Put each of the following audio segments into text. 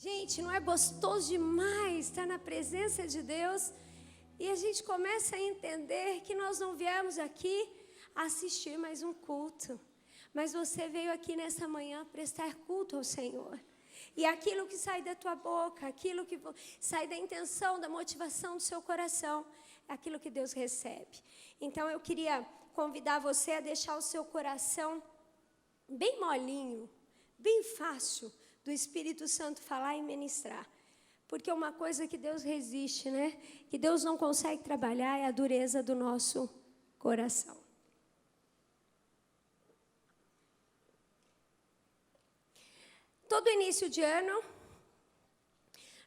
Gente, não é gostoso demais estar na presença de Deus? E a gente começa a entender que nós não viemos aqui assistir mais um culto, mas você veio aqui nessa manhã prestar culto ao Senhor. E aquilo que sai da tua boca, aquilo que sai da intenção, da motivação do seu coração, é aquilo que Deus recebe. Então eu queria convidar você a deixar o seu coração bem molinho, bem fácil, do Espírito Santo falar e ministrar. Porque uma coisa que Deus resiste, né? Que Deus não consegue trabalhar é a dureza do nosso coração. Todo início de ano,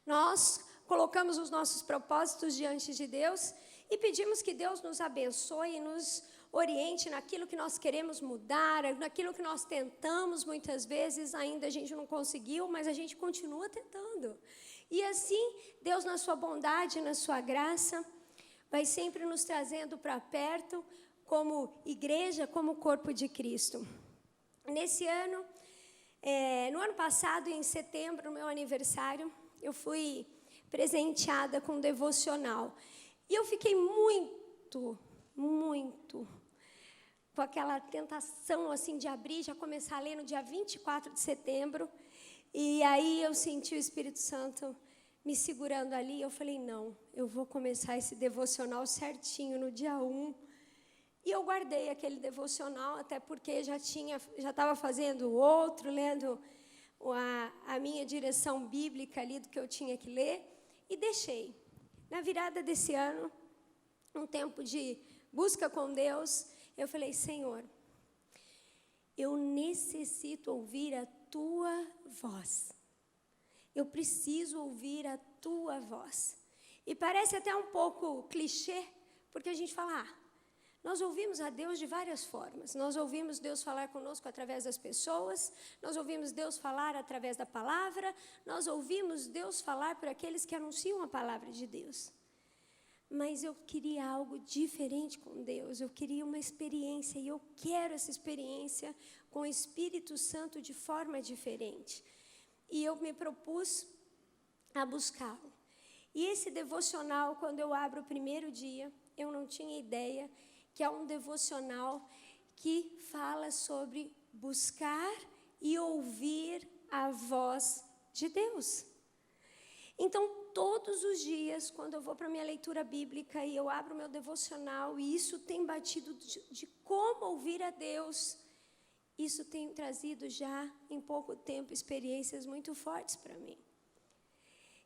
nós colocamos os nossos propósitos diante de Deus e pedimos que Deus nos abençoe e nos oriente naquilo que nós queremos mudar, naquilo que nós tentamos muitas vezes, ainda a gente não conseguiu, mas a gente continua tentando. E assim, Deus na sua bondade, na sua graça, vai sempre nos trazendo para perto, como igreja, como corpo de Cristo. Nesse ano, no ano passado, em setembro, no meu aniversário, eu fui presenteada com um devocional. E eu fiquei muito com aquela tentação assim de abrir, já começar a ler no dia 24 de setembro. E aí eu senti o Espírito Santo me segurando ali. Eu falei, não, eu vou começar esse devocional certinho no dia 1. E eu guardei aquele devocional, até porque já estava fazendo outro, lendo a minha direção bíblica ali do que eu tinha que ler. E deixei. Na virada desse ano, um tempo de busca com Deus, eu falei, Senhor, eu necessito ouvir a Tua voz. Eu preciso ouvir a Tua voz. E parece até um pouco clichê, porque a gente fala, nós ouvimos a Deus de várias formas. Nós ouvimos Deus falar conosco através das pessoas, nós ouvimos Deus falar através da palavra, nós ouvimos Deus falar por aqueles que anunciam a palavra de Deus. Mas eu queria algo diferente com Deus, eu queria uma experiência, e eu quero essa experiência com o Espírito Santo de forma diferente. E eu me propus a buscá-lo. E esse devocional, quando eu abro o primeiro dia, eu não tinha ideia que é um devocional que fala sobre buscar e ouvir a voz de Deus. Então, todos os dias, quando eu vou para a minha leitura bíblica e eu abro o meu devocional, e isso tem batido de como ouvir a Deus, isso tem trazido já, em pouco tempo, experiências muito fortes para mim.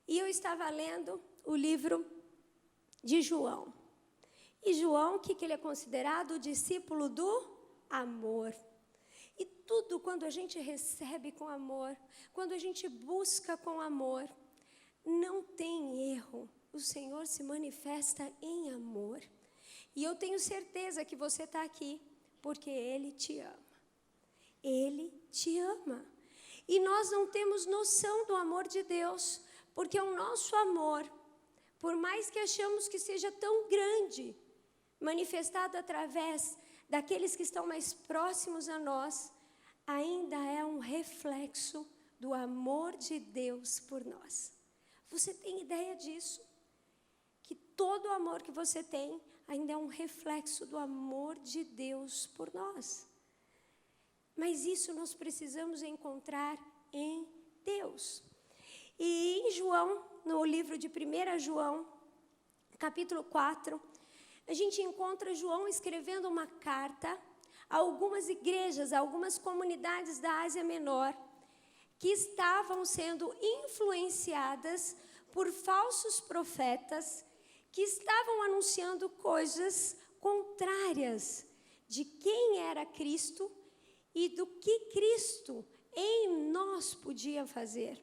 E eu estava lendo o livro de João. E João, o que ele é considerado? O discípulo do amor. E tudo quando a gente recebe com amor, quando a gente busca com amor, não tem erro, o Senhor se manifesta em amor. E eu tenho certeza que você está aqui, porque Ele te ama. Ele te ama. E nós não temos noção do amor de Deus, porque o nosso amor, por mais que achamos que seja tão grande, manifestado através daqueles que estão mais próximos a nós, ainda é um reflexo do amor de Deus por nós. Você tem ideia disso? Que todo o amor que você tem ainda é um reflexo do amor de Deus por nós. Mas isso nós precisamos encontrar em Deus. E em João, no livro de 1 João, capítulo 4, a gente encontra João escrevendo uma carta a algumas igrejas, a algumas comunidades da Ásia Menor, que estavam sendo influenciadas por falsos profetas que estavam anunciando coisas contrárias de quem era Cristo e do que Cristo em nós podia fazer.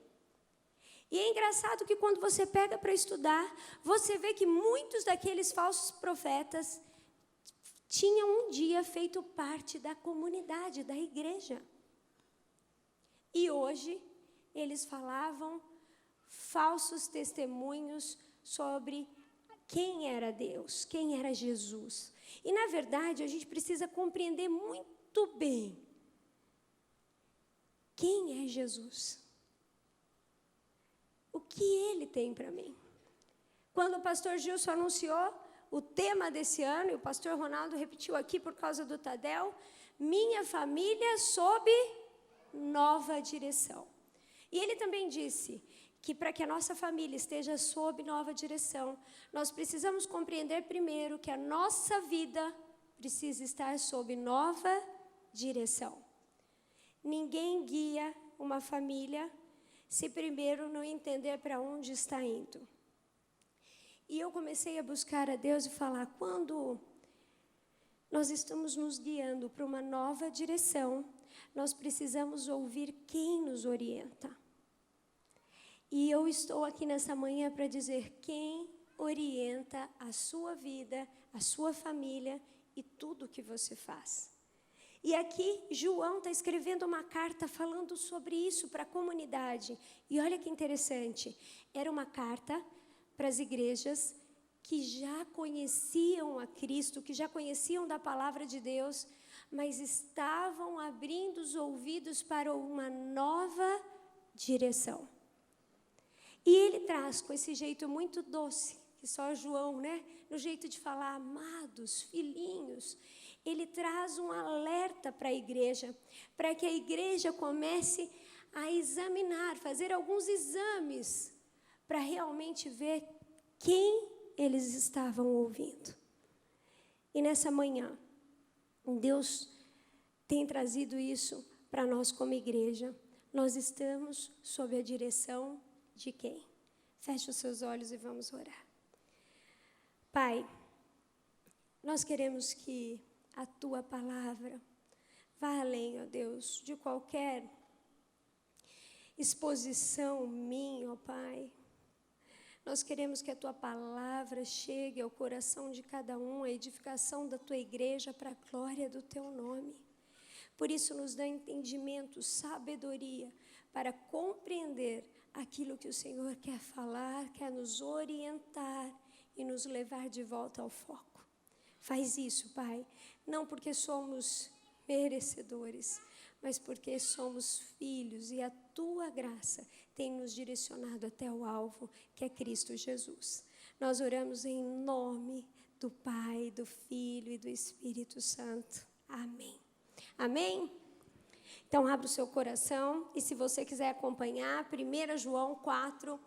E é engraçado que quando você pega para estudar, você vê que muitos daqueles falsos profetas tinham um dia feito parte da comunidade, da igreja. E hoje, eles falavam falsos testemunhos sobre quem era Deus, quem era Jesus. E, na verdade, a gente precisa compreender muito bem quem é Jesus. que Ele tem para mim. Quando o pastor Gilson anunciou o tema desse ano, e o pastor Ronaldo repetiu aqui por causa do Tadel, minha família sob nova direção. E ele também disse que para que a nossa família esteja sob nova direção, nós precisamos compreender primeiro que a nossa vida precisa estar sob nova direção. Ninguém guia uma família se primeiro não entender para onde está indo. E eu comecei a buscar a Deus e falar, quando nós estamos nos guiando para uma nova direção, nós precisamos ouvir quem nos orienta. E eu estou aqui nessa manhã para dizer quem orienta a sua vida, a sua família e tudo o que você faz. E aqui João está escrevendo uma carta falando sobre isso para a comunidade. E olha que interessante, era uma carta para as igrejas que já conheciam a Cristo, que já conheciam da palavra de Deus, mas estavam abrindo os ouvidos para uma nova direção. E ele traz com esse jeito muito doce, que só João, né? No jeito de falar, amados, filhinhos, ele traz um alerta para a igreja, para que a igreja comece a examinar, fazer alguns exames, para realmente ver quem eles estavam ouvindo. E nessa manhã, Deus tem trazido isso para nós como igreja. Nós estamos sob a direção de quem? Feche os seus olhos e vamos orar. Pai, nós queremos que a Tua palavra vá além, ó Deus, de qualquer exposição minha, ó Pai. Nós queremos que a Tua palavra chegue ao coração de cada um, a edificação da Tua igreja para a glória do Teu nome. Por isso, nos dá entendimento, sabedoria, para compreender aquilo que o Senhor quer falar, quer nos orientar e nos levar de volta ao foco. Faz isso, Pai, não porque somos merecedores, mas porque somos filhos e a Tua graça tem nos direcionado até o alvo, que é Cristo Jesus. Nós oramos em nome do Pai, do Filho e do Espírito Santo. Amém. Amém? Então, abra o seu coração e se você quiser acompanhar, 1 João 4,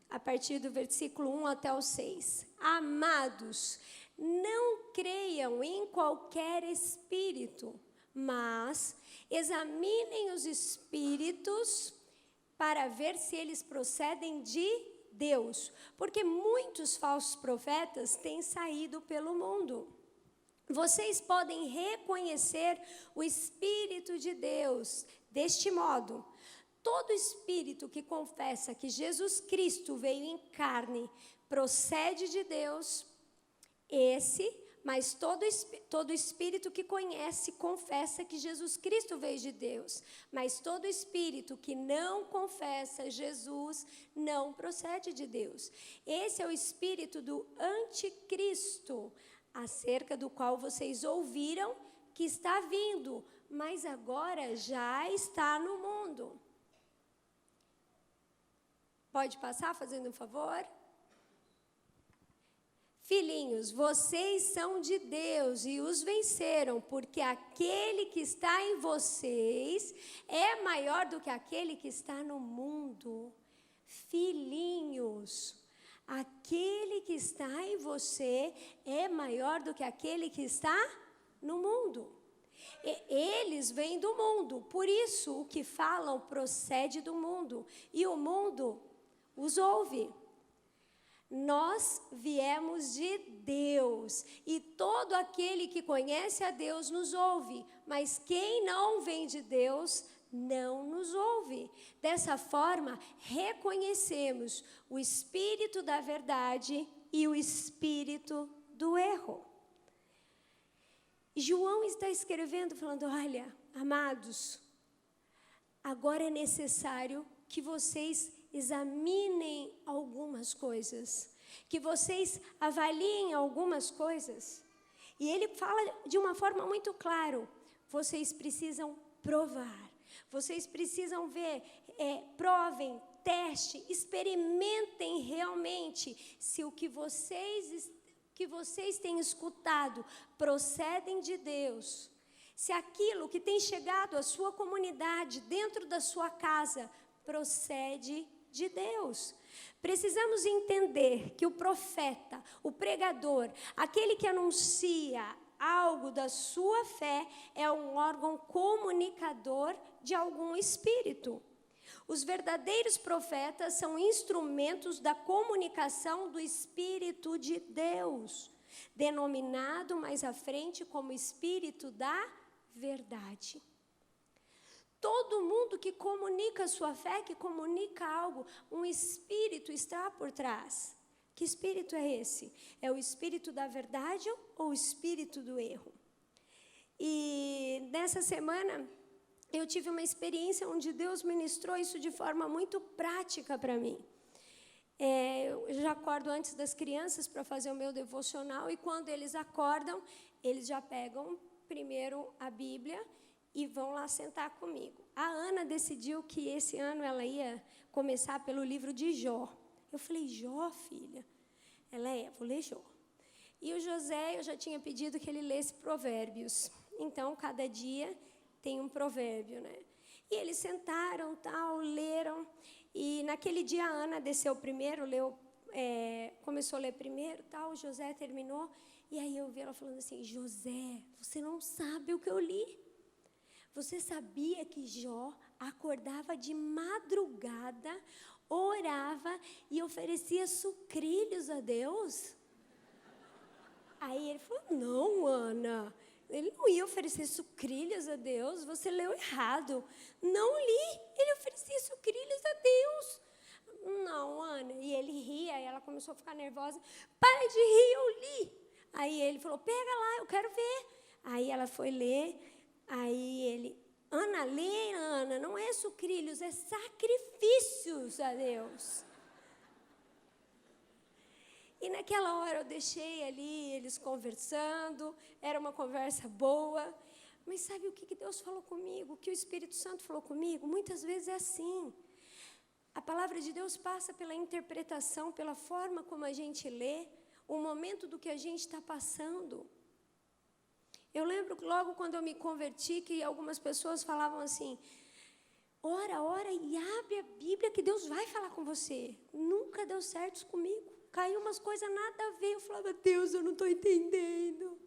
a partir do versículo 1 até o 6. Amados, não creiam em qualquer espírito, mas examinem os espíritos para ver se eles procedem de Deus, porque muitos falsos profetas têm saído pelo mundo. Vocês podem reconhecer o Espírito de Deus deste modo. Todo espírito que confessa que Jesus Cristo veio em carne procede de Deus, mas todo espírito que conhece, confessa que Jesus Cristo veio de Deus. Mas todo espírito que não confessa Jesus não procede de Deus. Esse é o espírito do anticristo, acerca do qual vocês ouviram que está vindo, mas agora já está no mundo. Pode passar, fazendo um favor? Filhinhos, vocês são de Deus e os venceram, porque aquele que está em vocês é maior do que aquele que está no mundo. Filhinhos, aquele que está em você é maior do que aquele que está no mundo. Eles vêm do mundo, por isso o que falam procede do mundo, e o mundo os ouve. Nós viemos de Deus, e todo aquele que conhece a Deus nos ouve, mas quem não vem de Deus não nos ouve. Dessa forma, reconhecemos o espírito da verdade e o espírito do erro. João está escrevendo, falando, olha, amados, agora é necessário que vocês examinem algumas coisas, que vocês avaliem algumas coisas. E ele fala de uma forma muito clara, vocês precisam provar, vocês precisam ver, provem teste, experimentem realmente se o que vocês têm escutado procedem de Deus. Se aquilo que tem chegado à sua comunidade, dentro da sua casa, procede de Deus. Precisamos entender que o profeta, o pregador, aquele que anuncia algo da sua fé, é um órgão comunicador de algum espírito. Os verdadeiros profetas são instrumentos da comunicação do Espírito de Deus, denominado mais à frente como Espírito da Verdade. Todo mundo que comunica a sua fé, que comunica algo, um espírito está por trás. Que espírito é esse? É o espírito da verdade ou o espírito do erro? E nessa semana eu tive uma experiência onde Deus ministrou isso de forma muito prática para mim. Eu já acordo antes das crianças para fazer o meu devocional, e quando eles acordam, eles já pegam primeiro a Bíblia e vão lá sentar comigo. A Ana decidiu que esse ano ela ia começar pelo livro de Jó. Eu falei, Jó, filha? Ela vou ler Jó. E o José, eu já tinha pedido que ele lesse Provérbios. Então, cada dia tem um provérbio, né? E eles sentaram, tal, leram. E naquele dia a Ana desceu primeiro, começou a ler primeiro, tal, o José terminou. E aí eu vi ela falando assim, José, você não sabe o que eu li. Você sabia que Jó acordava de madrugada, orava e oferecia sucrilhos a Deus? Aí ele falou, não, Ana, ele não ia oferecer sucrilhos a Deus, você leu errado. Não li, ele oferecia sucrilhos a Deus. Não, Ana, e ele ria, e ela começou a ficar nervosa. Para de rir, eu li. Aí ele falou, pega lá, eu quero ver. Aí ela foi ler, aí ele, Ana, lê, Ana, não é sucrilhos, é sacrifícios a Deus. E naquela hora eu deixei ali eles conversando, era uma conversa boa. Mas sabe o que Deus falou comigo? O que o Espírito Santo falou comigo? Muitas vezes é assim. A palavra de Deus passa pela interpretação, pela forma como a gente lê, o momento do que a gente está passando. Eu lembro logo quando eu me converti, que algumas pessoas falavam assim, ora e abre a Bíblia que Deus vai falar com você. Nunca deu certo isso comigo. Caiu umas coisas nada a ver, eu falava, Deus, eu não estou entendendo.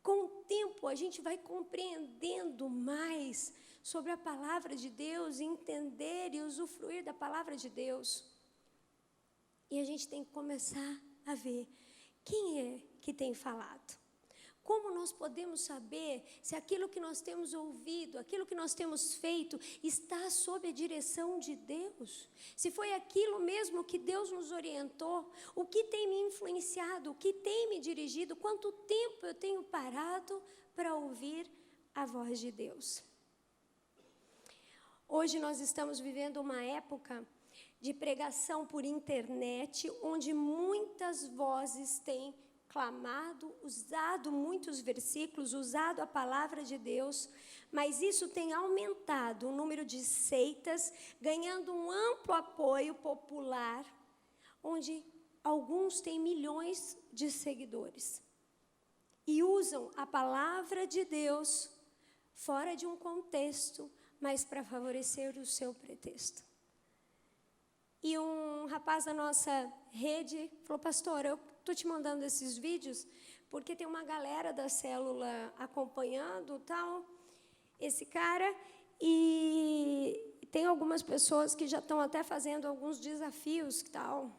Com o tempo, a gente vai compreendendo mais sobre a palavra de Deus, entender e usufruir da palavra de Deus. E a gente tem que começar a ver quem é que tem falado. Como nós podemos saber se aquilo que nós temos ouvido, aquilo que nós temos feito, está sob a direção de Deus? Se foi aquilo mesmo que Deus nos orientou, o que tem me influenciado, o que tem me dirigido, quanto tempo eu tenho parado para ouvir a voz de Deus? Hoje nós estamos vivendo uma época de pregação por internet, onde muitas vozes têm clamado, usado muitos versículos, usado a palavra de Deus, mas isso tem aumentado o número de seitas, ganhando um amplo apoio popular, onde alguns têm milhões de seguidores e usam a palavra de Deus fora de um contexto, mas para favorecer o seu pretexto. E um rapaz da nossa rede falou, pastor, eu estou te mandando esses vídeos porque tem uma galera da célula acompanhando tal, esse cara, e tem algumas pessoas que já estão até fazendo alguns desafios tal.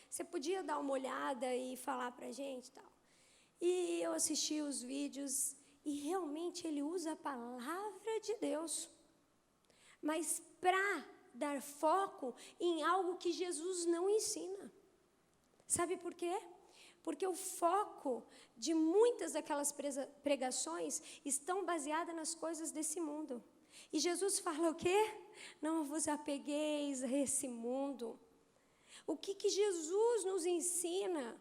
Você podia dar uma olhada e falar para a gente tal. E eu assisti os vídeos e realmente ele usa a palavra de Deus, mas para dar foco em algo que Jesus não ensina. Sabe por quê? Porque o foco de muitas daquelas pregações estão baseadas nas coisas desse mundo. E Jesus fala o quê? Não vos apegueis a esse mundo. O que Jesus nos ensina?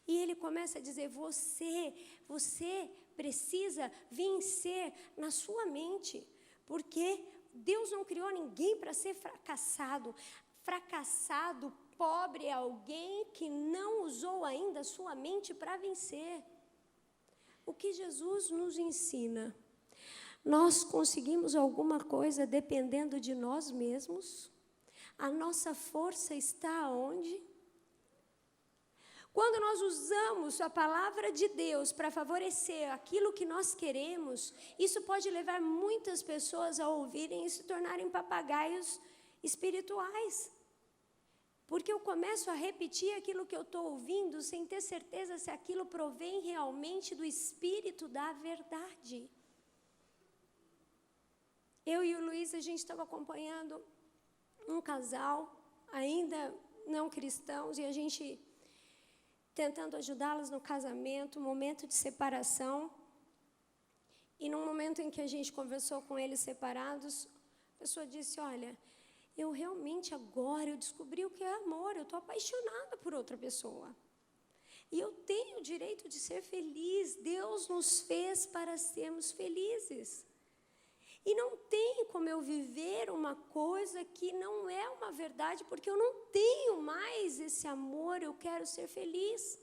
E ele começa a dizer, você precisa vencer na sua mente, porque Deus não criou ninguém para ser fracassado. Fracassado, pobre é alguém que não usou ainda a sua mente para vencer. O que Jesus nos ensina? Nós conseguimos alguma coisa dependendo de nós mesmos? A nossa força está onde? Quando nós usamos a palavra de Deus para favorecer aquilo que nós queremos, isso pode levar muitas pessoas a ouvirem e se tornarem papagaios espirituais. Porque eu começo a repetir aquilo que eu estou ouvindo sem ter certeza se aquilo provém realmente do Espírito da verdade. Eu e o Luiz, a gente estava acompanhando um casal, ainda não cristãos, e a gente tentando ajudá-los no casamento, momento de separação. E num momento em que a gente conversou com eles separados, a pessoa disse, olha, eu realmente agora, eu descobri o que é amor, eu estou apaixonada por outra pessoa. E eu tenho o direito de ser feliz, Deus nos fez para sermos felizes. E não tem como eu viver uma coisa que não é uma verdade, porque eu não tenho mais esse amor, eu quero ser feliz.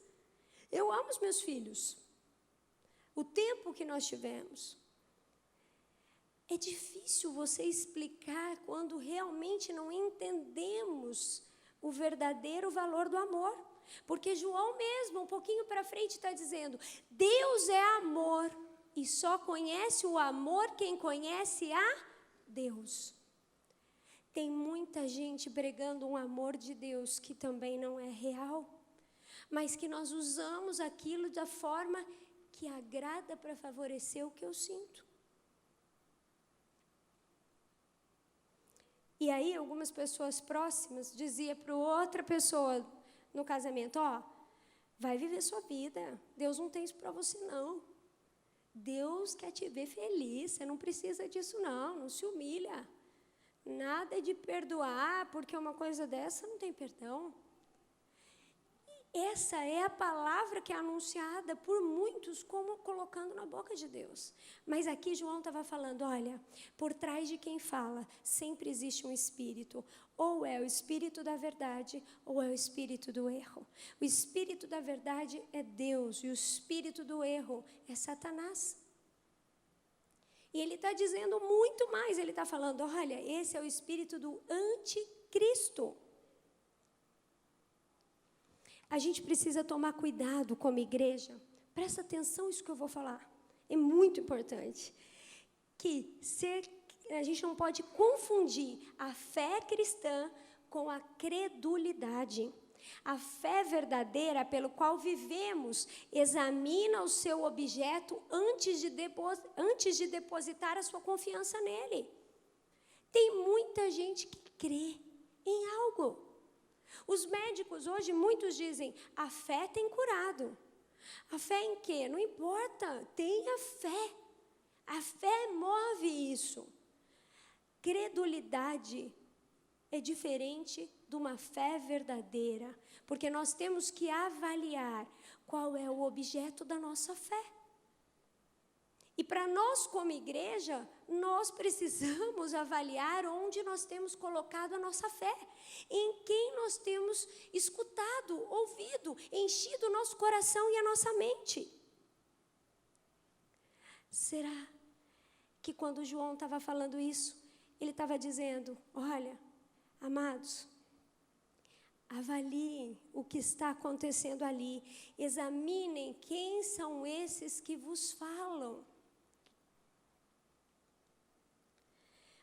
Eu amo os meus filhos. O tempo que nós tivemos. É difícil você explicar quando realmente não entendemos o verdadeiro valor do amor. Porque João mesmo, um pouquinho para frente, está dizendo, Deus é amor. E só conhece o amor quem conhece a Deus. Tem muita gente pregando um amor de Deus que também não é real, mas que nós usamos aquilo da forma que agrada para favorecer o que eu sinto. E aí algumas pessoas próximas diziam para outra pessoa no casamento, ó, vai viver sua vida, Deus não tem isso para você não. Deus quer te ver feliz, você não precisa disso não se humilha. Nada de perdoar, porque uma coisa dessa não tem perdão. E essa é a palavra que é anunciada por muitos como colocando na boca de Deus. Mas aqui João estava falando, olha, por trás de quem fala sempre existe um espírito. Ou é o espírito da verdade, ou é o espírito do erro. O espírito da verdade é Deus, e o espírito do erro é Satanás. E ele está dizendo muito mais, ele está falando, olha, esse é o espírito do anticristo. A gente precisa tomar cuidado como igreja, presta atenção nisso que eu vou falar, é muito importante, a gente não pode confundir a fé cristã com a credulidade. A fé verdadeira pelo qual vivemos examina o seu objeto antes de depositar a sua confiança nele. Tem muita gente que crê em algo. Os médicos hoje, muitos dizem, a fé tem curado. A fé em quê? Não importa, tenha fé. A fé move isso. Credulidade é diferente de uma fé verdadeira, porque nós temos que avaliar qual é o objeto da nossa fé. E para nós, como igreja, nós precisamos avaliar onde nós temos colocado a nossa fé, em quem nós temos escutado, ouvido, enchido o nosso coração e a nossa mente. Será que quando João estava falando isso, ele estava dizendo, olha, amados, avaliem o que está acontecendo ali, examinem quem são esses que vos falam.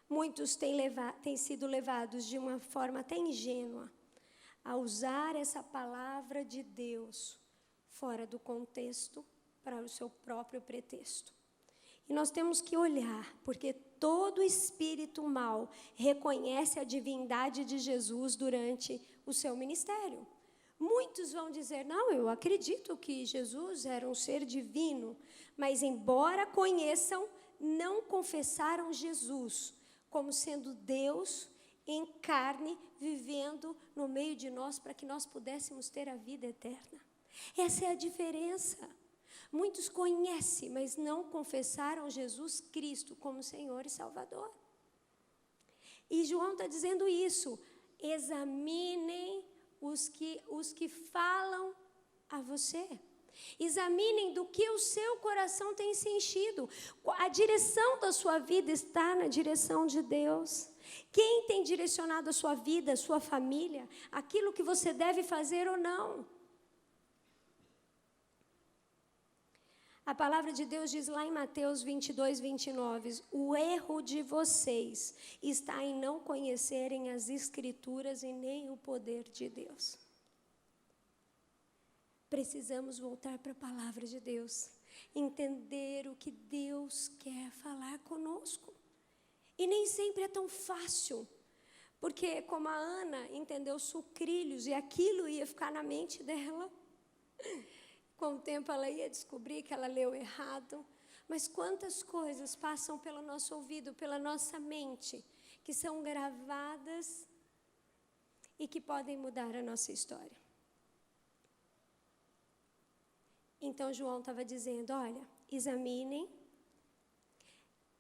Muitos têm sido levados de uma forma até ingênua a usar essa palavra de Deus fora do contexto para o seu próprio pretexto. E nós temos que olhar, porque todo espírito mau reconhece a divindade de Jesus durante o seu ministério. Muitos vão dizer, não, eu acredito que Jesus era um ser divino, mas embora conheçam, não confessaram Jesus como sendo Deus em carne, vivendo no meio de nós para que nós pudéssemos ter a vida eterna. Essa é a diferença. Muitos conhecem, mas não confessaram Jesus Cristo como Senhor e Salvador. E João está dizendo isso. Examinem os que falam a você. Examinem do que o seu coração tem se enchido. A direção da sua vida está na direção de Deus. Quem tem direcionado a sua vida, a sua família, aquilo que você deve fazer ou não? A palavra de Deus diz lá em Mateus 22, 29, o erro de vocês está em não conhecerem as Escrituras e nem o poder de Deus. Precisamos voltar para a palavra de Deus, entender o que Deus quer falar conosco. E nem sempre é tão fácil, porque como a Ana entendeu sucrilhos e aquilo ia ficar na mente dela, com o tempo ela ia descobrir que ela leu errado. Mas quantas coisas passam pelo nosso ouvido, pela nossa mente, que são gravadas e que podem mudar a nossa história. Então João estava dizendo, olha, examinem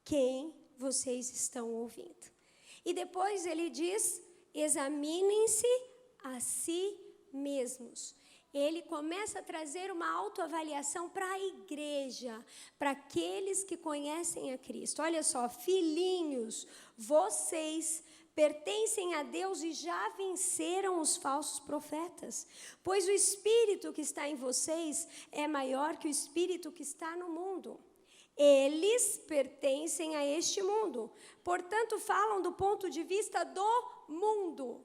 quem vocês estão ouvindo. E depois ele diz, examinem-se a si mesmos. Ele começa a trazer uma autoavaliação para a igreja, para aqueles que conhecem a Cristo. Olha só, filhinhos, vocês pertencem a Deus e já venceram os falsos profetas, pois o Espírito que está em vocês é maior que o Espírito que está no mundo. Eles pertencem a este mundo, portanto falam do ponto de vista do mundo.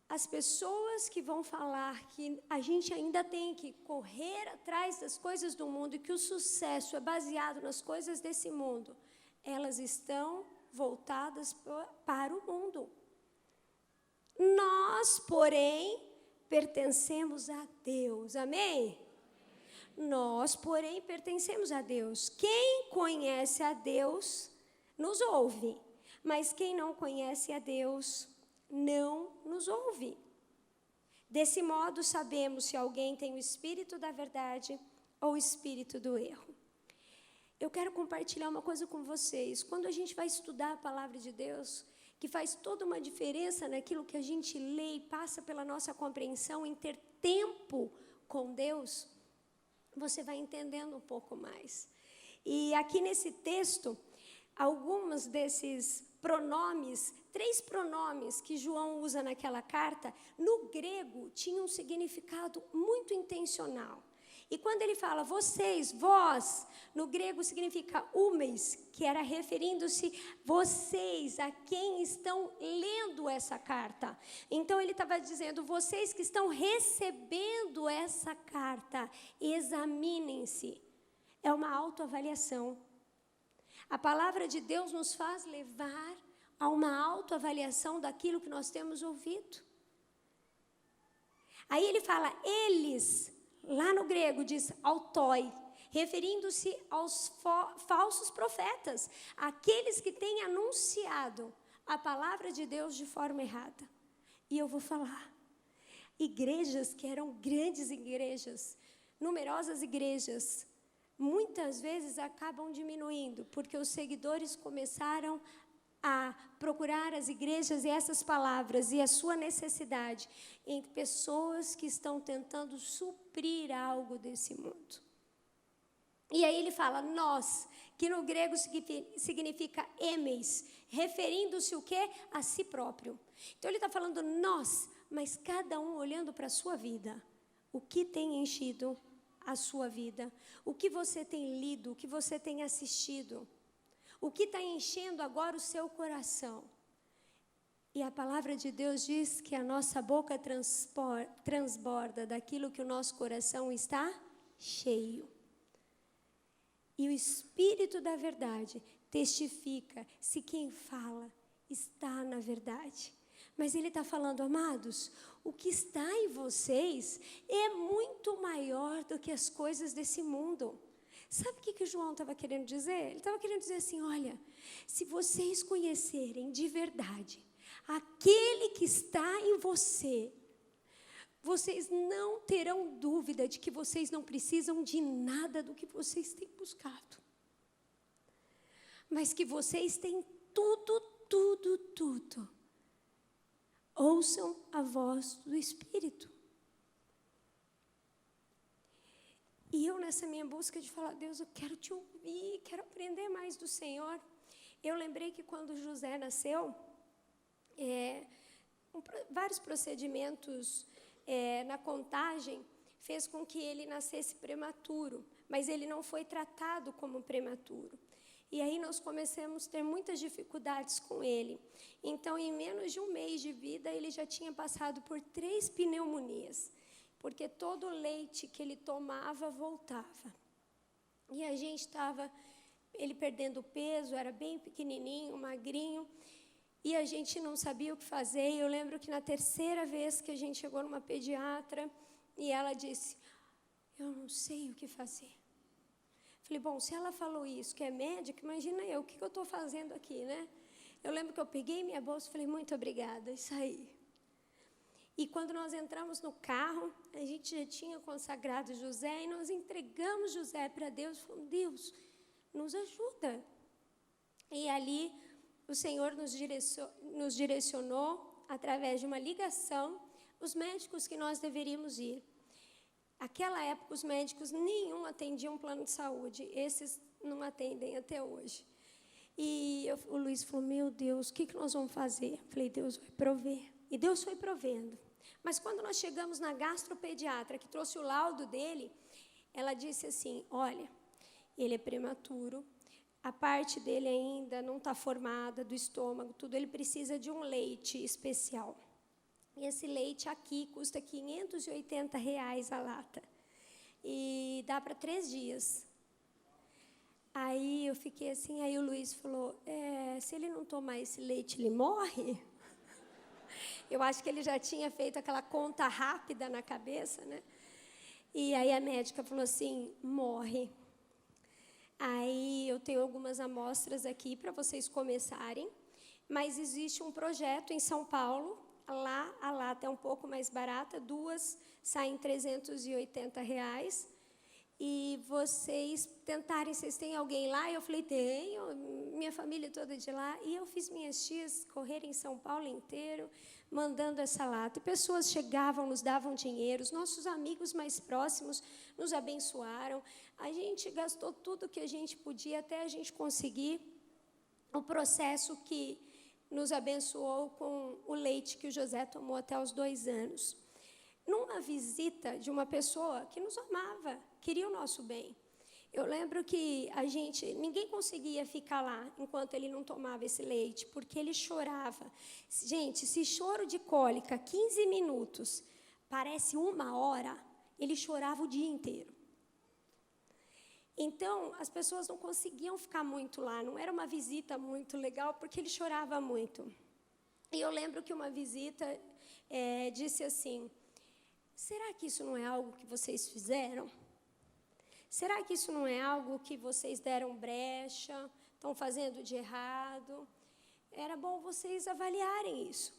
As pessoas que vão falar que a gente ainda tem que correr atrás das coisas do mundo e que o sucesso é baseado nas coisas desse mundo, elas estão voltadas para o mundo. Nós, porém, pertencemos a Deus. Amém? Nós, porém, pertencemos a Deus. Quem conhece a Deus, nos ouve. Mas quem não conhece a Deus, não nos ouve. Desse modo, sabemos se alguém tem o espírito da verdade ou o espírito do erro. Eu quero compartilhar uma coisa com vocês. Quando a gente vai estudar a palavra de Deus, que faz toda uma diferença naquilo que a gente lê e passa pela nossa compreensão, em ter tempo com Deus, você vai entendendo um pouco mais. E aqui nesse texto, alguns desses pronomes, 3 pronomes que João usa naquela carta, no grego, tinham um significado muito intencional. E quando ele fala vocês, vós, no grego significa umes, que era referindo-se vocês, a quem estão lendo essa carta. Então ele estava dizendo, vocês que estão recebendo essa carta, examinem-se. É uma autoavaliação. A palavra de Deus nos faz levar a uma autoavaliação daquilo que nós temos ouvido. Aí ele fala, eles... Lá no grego diz autói, referindo-se aos falsos profetas, aqueles que têm anunciado a palavra de Deus de forma errada. E eu vou falar, igrejas que eram grandes igrejas, numerosas igrejas, muitas vezes acabam diminuindo, porque os seguidores começaram a procurar as igrejas e essas palavras e a sua necessidade em pessoas que estão tentando suprir algo desse mundo. E aí ele fala nós, que no grego significa emes, referindo-se o quê? A si próprio. Então ele está falando nós, mas cada um olhando para a sua vida. O que tem enchido a sua vida? O que você tem lido? O que você tem assistido? O que está enchendo agora o seu coração? E a palavra de Deus diz que a nossa boca transborda daquilo que o nosso coração está cheio. E o Espírito da verdade testifica se quem fala está na verdade. Mas ele está falando, amados, o que está em vocês é muito maior do que as coisas desse mundo. Sabe o que o João estava querendo dizer? Ele estava querendo dizer assim, olha, se vocês conhecerem de verdade aquele que está em você, vocês não terão dúvida de que vocês não precisam de nada do que vocês têm buscado. Mas que vocês têm tudo tudo, ouçam a voz do Espírito. E eu, nessa minha busca de falar, Deus, eu quero te ouvir, quero aprender mais do Senhor. Eu lembrei que quando José nasceu, vários procedimentos na contagem fez com que ele nascesse prematuro, mas ele não foi tratado como prematuro. E aí nós começamos a ter muitas dificuldades com ele. Então, em menos de um mês de vida, ele já tinha passado por 3 pneumonias, porque todo o leite que ele tomava voltava. E a gente estava, ele perdendo peso, era bem pequenininho, magrinho, e a gente não sabia o que fazer. E eu lembro que na 3ª vez que a gente chegou numa pediatra, e ela disse, eu não sei o que fazer. Falei, bom, se ela falou isso, que é médica, imagina eu, o que eu estou fazendo aqui, né? Eu lembro que eu peguei minha bolsa e falei, muito obrigada, e saí. E quando nós entramos no carro, a gente já tinha consagrado José, e nós entregamos José para Deus, falando, Deus, nos ajuda. E ali, o Senhor nos direcionou, através de uma ligação, os médicos que nós deveríamos ir. Naquela época, os médicos nenhum atendiam plano de saúde. Esses não atendem até hoje. E o Luiz falou, meu Deus, o que nós vamos fazer? Eu falei, Deus vai prover. E Deus foi provendo. Mas quando nós chegamos na gastropediatra, que trouxe o laudo dele, ela disse assim, olha, ele é prematuro, a parte dele ainda não está formada, do estômago, tudo, ele precisa de um leite especial. E esse leite aqui custa R$580 a lata. E dá para 3 dias. Aí eu fiquei assim, aí o Luiz falou, se ele não tomar esse leite, ele morre? Eu acho que ele já tinha feito aquela conta rápida na cabeça, né? E aí a médica falou assim, morre. Aí eu tenho algumas amostras aqui para vocês começarem, mas existe um projeto em São Paulo. Lá, a lata é um pouco mais barata, 2 saem R$380. E vocês tentarem, vocês têm alguém lá? Eu falei, tenho, minha família toda de lá. E eu fiz minhas tias correrem em São Paulo inteiro, mandando essa lata. E pessoas chegavam, nos davam dinheiro, os nossos amigos mais próximos nos abençoaram. A gente gastou tudo que a gente podia até a gente conseguir o processo que nos abençoou com o leite que o José tomou até os 2 anos. Numa visita de uma pessoa que nos amava, queria o nosso bem. Eu lembro que ninguém conseguia ficar lá enquanto ele não tomava esse leite, porque ele chorava. Gente, se choro de cólica, 15 minutos, parece 1 hora, ele chorava o dia inteiro. Então, as pessoas não conseguiam ficar muito lá, não era uma visita muito legal, porque ele chorava muito. E eu lembro que uma visita disse assim, será que isso não é algo que vocês fizeram? Será que isso não é algo que vocês deram brecha, estão fazendo de errado? Era bom vocês avaliarem isso.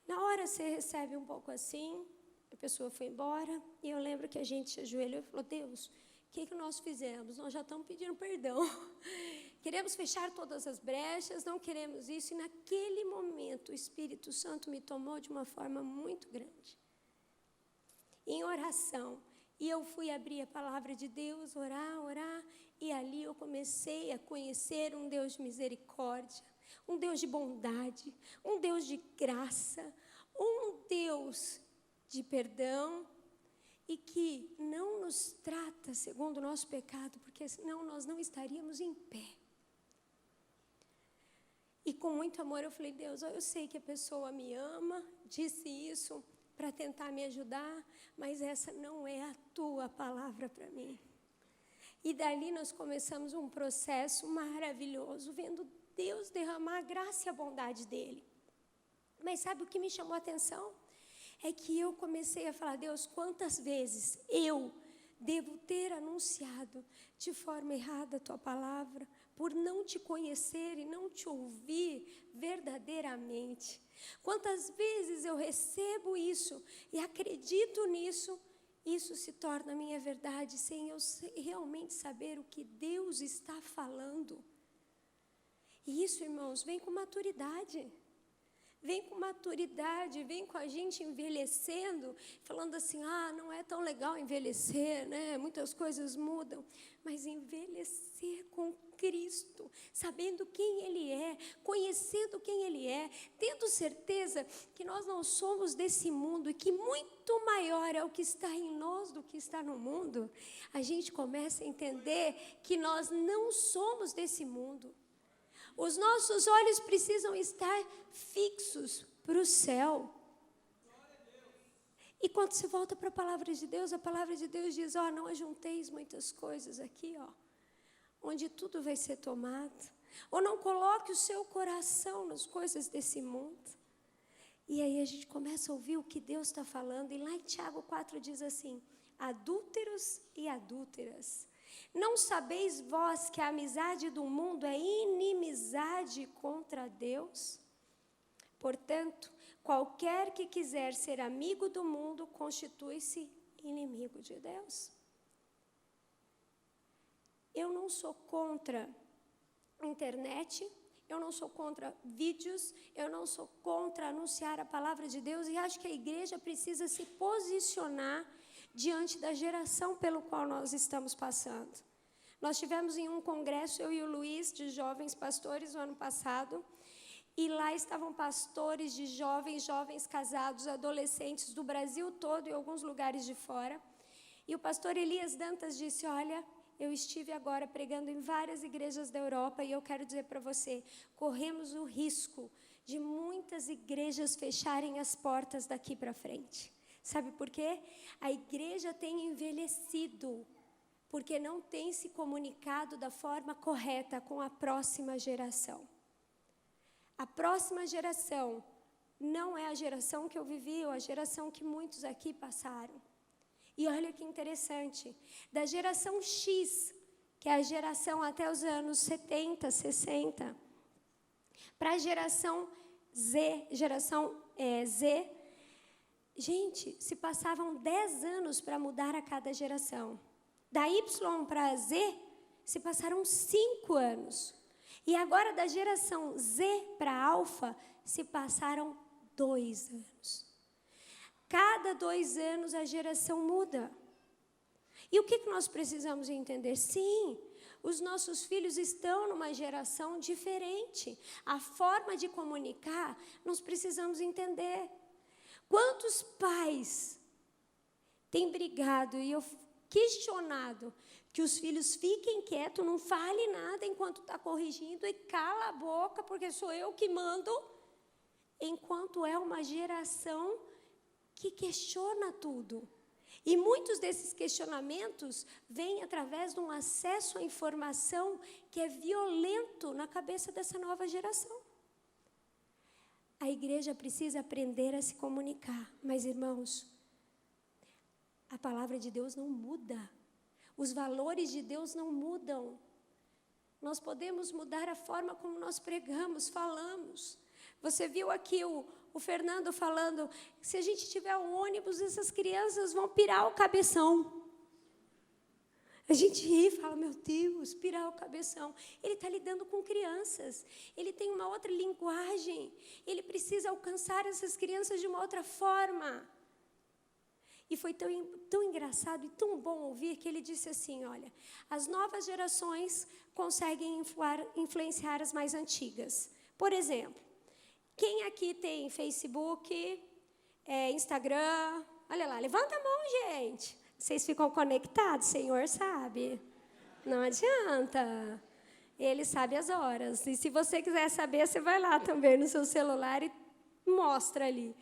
Na hora você recebe um pouco assim, a pessoa foi embora, e eu lembro que a gente se ajoelhou e falou, Deus, o que nós fizemos? Nós já estamos pedindo perdão. Queremos fechar todas as brechas, não queremos isso. E naquele momento, o Espírito Santo me tomou de uma forma muito grande. Em oração. E eu fui abrir a palavra de Deus, orar. E ali eu comecei a conhecer um Deus de misericórdia, um Deus de bondade, um Deus de graça, um Deus de perdão, e que não nos trata segundo o nosso pecado, porque senão nós não estaríamos em pé. E com muito amor eu falei, Deus, eu sei que a pessoa me ama, disse isso para tentar me ajudar, mas essa não é a tua palavra para mim. E dali nós começamos um processo maravilhoso, vendo Deus derramar a graça e a bondade dele. Mas sabe o que me chamou a atenção? É que eu comecei a falar, Deus, quantas vezes eu devo ter anunciado de forma errada a tua palavra, por não te conhecer e não te ouvir verdadeiramente. Quantas vezes eu recebo isso e acredito nisso, isso se torna minha verdade, sem eu realmente saber o que Deus está falando. E isso, irmãos, vem com maturidade. Vem com maturidade, vem com a gente envelhecendo, falando assim, não é tão legal envelhecer, né? Muitas coisas mudam. Mas envelhecer com Cristo, sabendo quem Ele é, conhecendo quem Ele é, tendo certeza que nós não somos desse mundo e que muito maior é o que está em nós do que está no mundo, a gente começa a entender que nós não somos desse mundo. Os nossos olhos precisam estar fixos para o céu. E quando você volta para a palavra de Deus diz, não ajunteis muitas coisas aqui, onde tudo vai ser tomado. Ou não coloque o seu coração nas coisas desse mundo. E aí a gente começa a ouvir o que Deus está falando. E lá em Tiago 4 diz assim, adúlteros e adúlteras, não sabeis vós que a amizade do mundo é inimizade contra Deus? Portanto, qualquer que quiser ser amigo do mundo, constitui-se inimigo de Deus. Eu não sou contra a internet, eu não sou contra vídeos, eu não sou contra anunciar a palavra de Deus, e acho que a igreja precisa se posicionar diante da geração pelo qual nós estamos passando. Nós tivemos em um congresso, eu e o Luiz, de jovens pastores, no ano passado, e lá estavam pastores de jovens casados, adolescentes do Brasil todo e alguns lugares de fora. E o pastor Elias Dantas disse, olha, eu estive agora pregando em várias igrejas da Europa e eu quero dizer para você, corremos o risco de muitas igrejas fecharem as portas daqui para frente. Sabe por quê? A igreja tem envelhecido, porque não tem se comunicado da forma correta com a próxima geração. A próxima geração não é a geração que eu vivi, ou a geração que muitos aqui passaram. E olha que interessante, da geração X, que é a geração até os anos 70, 60, para a geração Z, gente, se passavam 10 anos para mudar a cada geração. Da Y para a Z, se passaram 5 anos. E agora, da geração Z para a Alfa, se passaram 2 anos. Cada 2 anos a geração muda. E o que nós precisamos entender? Sim, os nossos filhos estão numa geração diferente. A forma de comunicar, nós precisamos entender. Quantos pais têm brigado e eu questionado que os filhos fiquem quietos, não fale nada enquanto está corrigindo e cala a boca porque sou eu que mando, enquanto é uma geração que questiona tudo. E muitos desses questionamentos vêm através de um acesso à informação que é violento na cabeça dessa nova geração. A igreja precisa aprender a se comunicar. Mas, irmãos, a palavra de Deus não muda. Os valores de Deus não mudam. Nós podemos mudar a forma como nós pregamos, falamos. Você viu aqui o Fernando falando, se a gente tiver um ônibus, essas crianças vão pirar o cabeção. A gente ri e fala, meu Deus, pirar o cabeção. Ele está lidando com crianças. Ele tem uma outra linguagem. Ele precisa alcançar essas crianças de uma outra forma. E foi tão engraçado e tão bom ouvir que ele disse assim, olha, as novas gerações conseguem influenciar as mais antigas. Por exemplo, quem aqui tem Facebook, Instagram? Olha lá, levanta a mão, gente. Vocês ficam conectados, o Senhor sabe. Não adianta. Ele sabe as horas. E se você quiser saber, você vai lá também no seu celular e mostra ali.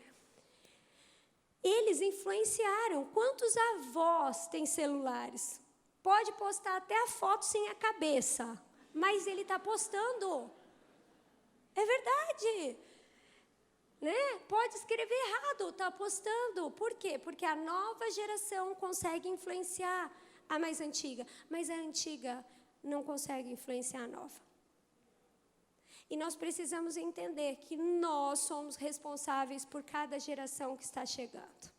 Eles influenciaram. Quantos avós têm celulares? Pode postar até a foto sem a cabeça, mas ele está postando. É verdade. Né? Pode escrever errado, está postando. Por quê? Porque a nova geração consegue influenciar a mais antiga, mas a antiga não consegue influenciar a nova. E nós precisamos entender que nós somos responsáveis por cada geração que está chegando.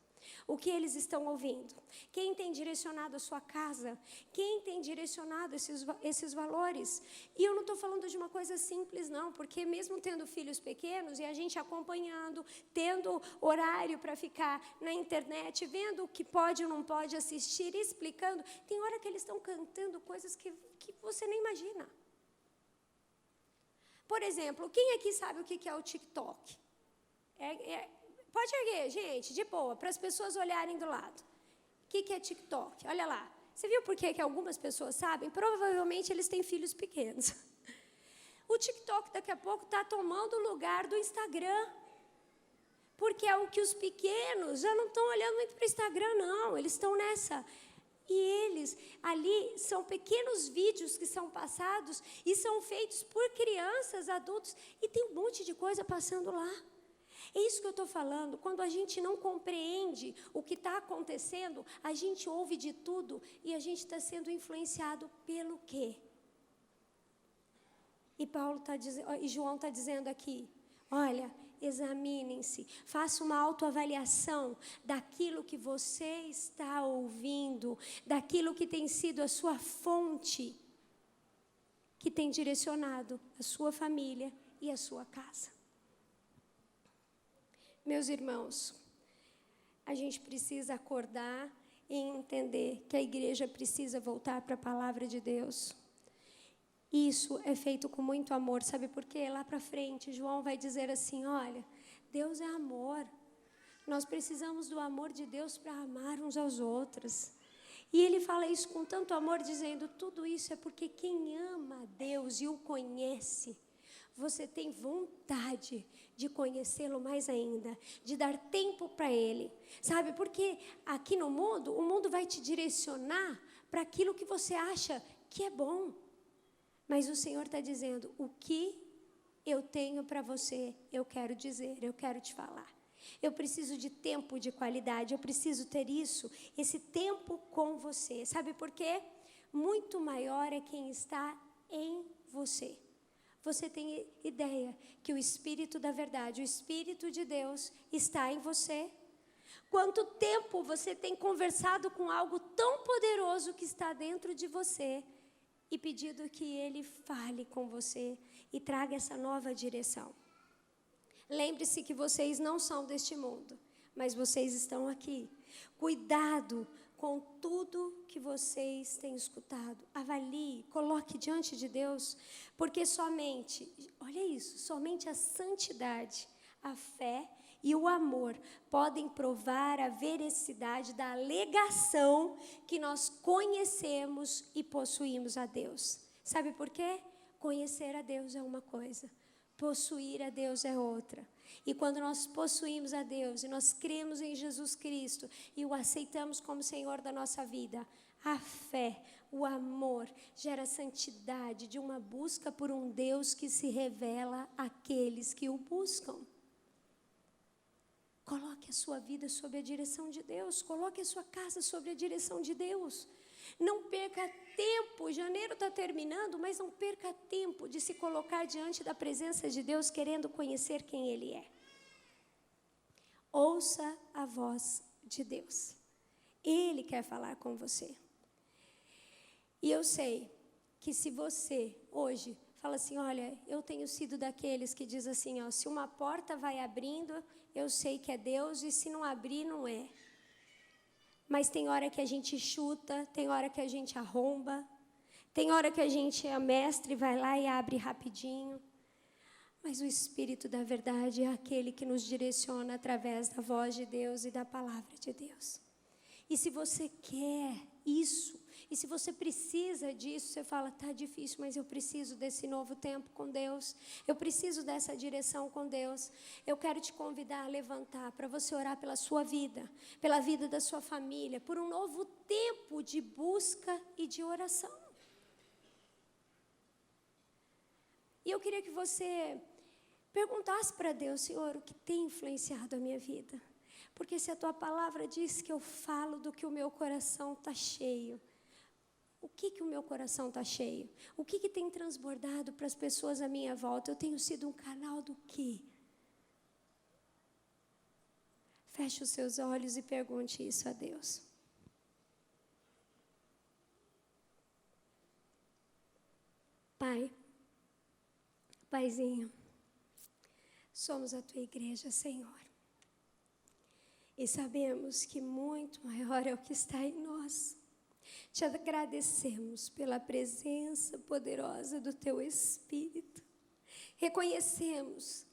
o que eles estão ouvindo? Quem tem direcionado a sua casa? Quem tem direcionado esses valores? E eu não estou falando de uma coisa simples, não, porque mesmo tendo filhos pequenos e a gente acompanhando, tendo horário para ficar na internet, vendo o que pode ou não pode assistir, explicando, tem hora que eles estão cantando coisas que você nem imagina. Por exemplo, quem aqui sabe o que é o TikTok? Pode erguer, gente, de boa, para as pessoas olharem do lado. O que é TikTok? Olha lá. Você viu por que algumas pessoas sabem? Provavelmente eles têm filhos pequenos. O TikTok daqui a pouco está tomando o lugar do Instagram. Porque é o que os pequenos já não estão olhando muito para o Instagram, não. Eles estão nessa. E eles, ali, são pequenos vídeos que são passados e são feitos por crianças, adultos, e tem um monte de coisa passando lá. É isso que eu estou falando. Quando a gente não compreende o que está acontecendo, a gente ouve de tudo e a gente está sendo influenciado pelo quê? E João está dizendo aqui, olha, examinem-se, faça uma autoavaliação daquilo que você está ouvindo, daquilo que tem sido a sua fonte, que tem direcionado a sua família e a sua casa. Meus irmãos, a gente precisa acordar e entender que a igreja precisa voltar para a palavra de Deus. Isso é feito com muito amor, sabe por quê? Lá para frente, João vai dizer assim, olha, Deus é amor. Nós precisamos do amor de Deus para amar uns aos outros. E ele fala isso com tanto amor, dizendo, tudo isso é porque quem ama a Deus e o conhece, você tem vontade de conhecê-lo mais ainda, de dar tempo para ele. Sabe, porque aqui no mundo, o mundo vai te direcionar para aquilo que você acha que é bom. Mas o Senhor está dizendo, o que eu tenho para você, eu quero dizer, eu quero te falar. Eu preciso de tempo de qualidade, eu preciso ter isso, esse tempo com você. Sabe por quê? Muito maior é quem está em você. Você tem ideia que o Espírito da verdade, o Espírito de Deus está em você? Quanto tempo você tem conversado com algo tão poderoso que está dentro de você e pedido que Ele fale com você e traga essa nova direção? Lembre-se que vocês não são deste mundo, mas vocês estão aqui. Cuidado com tudo que vocês têm escutado. Avalie, coloque diante de Deus, porque somente, olha isso, somente a santidade, a fé e o amor podem provar a veracidade da alegação que nós conhecemos e possuímos a Deus. Sabe por quê? Conhecer a Deus é uma coisa, possuir a Deus é outra. E quando nós possuímos a Deus e nós cremos em Jesus Cristo e o aceitamos como Senhor da nossa vida, a fé, o amor gera santidade de uma busca por um Deus que se revela àqueles que o buscam. Coloque a sua vida sob a direção de Deus, coloque a sua casa sob a direção de Deus. Não perca tempo, janeiro está terminando, mas não perca tempo de se colocar diante da presença de Deus, querendo conhecer quem Ele é. Ouça a voz de Deus. Ele quer falar com você. E eu sei que se você, hoje, fala assim, olha, eu tenho sido daqueles que diz assim, ó, se uma porta vai abrindo, eu sei que é Deus, e se não abrir, não é. Mas tem hora que a gente chuta, tem hora que a gente arromba, tem hora que a gente é mestre, vai lá e abre rapidinho. Mas o Espírito da verdade é aquele que nos direciona através da voz de Deus e da palavra de Deus. E se você quer isso, e se você precisa disso, você fala, tá difícil, mas eu preciso desse novo tempo com Deus, eu preciso dessa direção com Deus. Eu quero te convidar a levantar para você orar pela sua vida, pela vida da sua família, por um novo tempo de busca e de oração. E eu queria que você perguntasse para Deus, Senhor, o que tem influenciado a minha vida? Porque se a tua palavra diz que eu falo do que o meu coração está cheio, o que o meu coração está cheio? O que tem transbordado para as pessoas à minha volta? Eu tenho sido um canal do quê? Feche os seus olhos e pergunte isso a Deus. Pai, Paizinho, somos a tua igreja, Senhor. E sabemos que muito maior é o que está em nós. Te agradecemos pela presença poderosa do teu Espírito. Reconhecemos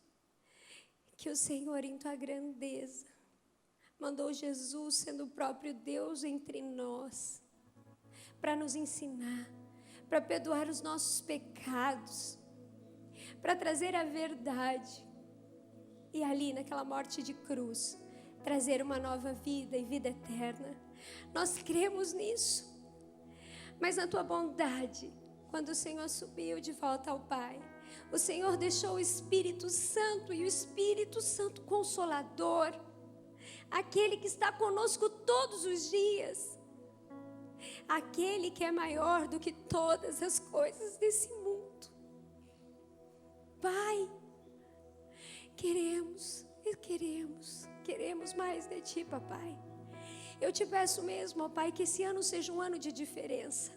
que o Senhor, em tua grandeza, mandou Jesus, sendo o próprio Deus entre nós, para nos ensinar, para perdoar os nossos pecados, para trazer a verdade. E ali, naquela morte de cruz, trazer uma nova vida e vida eterna. Nós cremos nisso. Mas na tua bondade, quando o Senhor subiu de volta ao Pai, o Senhor deixou o Espírito Santo, e o Espírito Santo Consolador, aquele que está conosco todos os dias, aquele que é maior do que todas as coisas desse mundo. Pai, queremos mais de Ti, papai. Eu te peço mesmo, ó Pai, que esse ano seja um ano de diferença.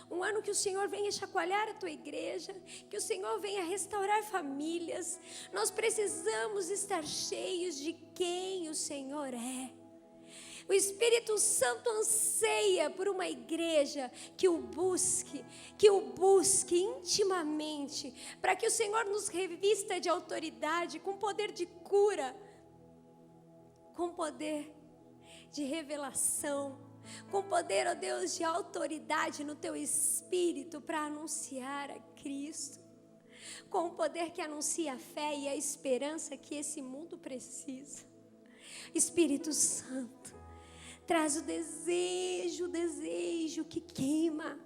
Um ano que o Senhor venha chacoalhar a tua igreja, que o Senhor venha restaurar famílias. Nós precisamos estar cheios de quem o Senhor é. O Espírito Santo anseia por uma igreja que o busque intimamente, para que o Senhor nos revista de autoridade, com poder de cura, com poder de revelação, com poder, ó Deus, de autoridade no teu Espírito para anunciar a Cristo, com o poder que anuncia a fé e a esperança que esse mundo precisa. Espírito Santo, traz o desejo que queima,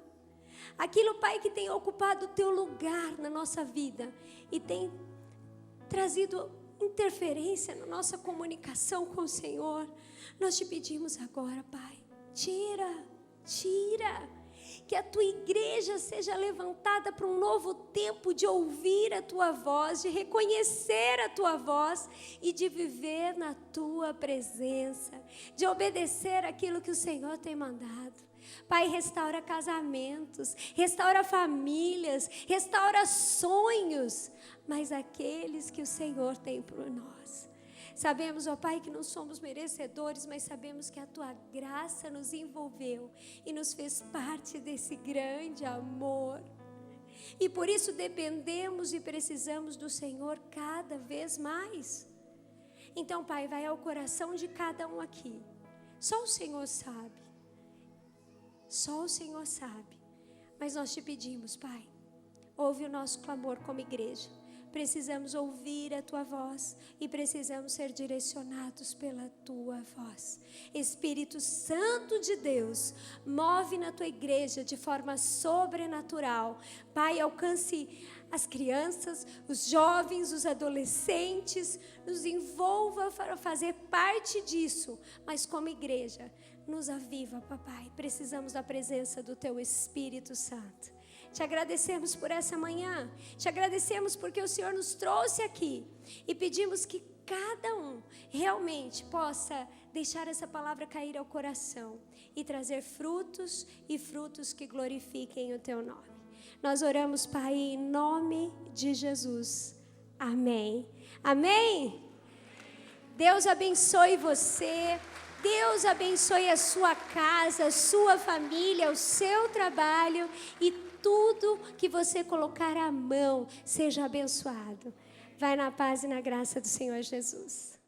aquilo, Pai, que tem ocupado o teu lugar na nossa vida e tem trazido interferência na nossa comunicação com o Senhor. Nós te pedimos agora, Pai, tira, que a tua igreja seja levantada para um novo tempo de ouvir a tua voz, de reconhecer a tua voz e de viver na tua presença, de obedecer aquilo que o Senhor tem mandado. Pai, restaura casamentos, restaura famílias, restaura sonhos, mas aqueles que o Senhor tem por nós. Sabemos, ó Pai, que não somos merecedores, mas sabemos que a Tua graça nos envolveu e nos fez parte desse grande amor. E por isso dependemos e precisamos do Senhor cada vez mais. Então, Pai, vai ao coração de cada um aqui. Só o Senhor sabe. Só o Senhor sabe. Mas nós te pedimos, Pai, ouve o nosso clamor como igreja. Precisamos ouvir a Tua voz e precisamos ser direcionados pela Tua voz. Espírito Santo de Deus, move na Tua igreja de forma sobrenatural. Pai, alcance as crianças, os jovens, os adolescentes, nos envolva para fazer parte disso. Mas como igreja, nos aviva, papai. Precisamos da presença do Teu Espírito Santo. Te agradecemos por essa manhã, te agradecemos porque o Senhor nos trouxe aqui e pedimos que cada um realmente possa deixar essa palavra cair ao coração e trazer frutos e frutos que glorifiquem o Teu nome. Nós oramos, Pai, em nome de Jesus. Amém. Amém? Deus abençoe você. Deus abençoe a sua casa, a sua família, o seu trabalho e tudo que você colocar à mão seja abençoado. Vai na paz e na graça do Senhor Jesus.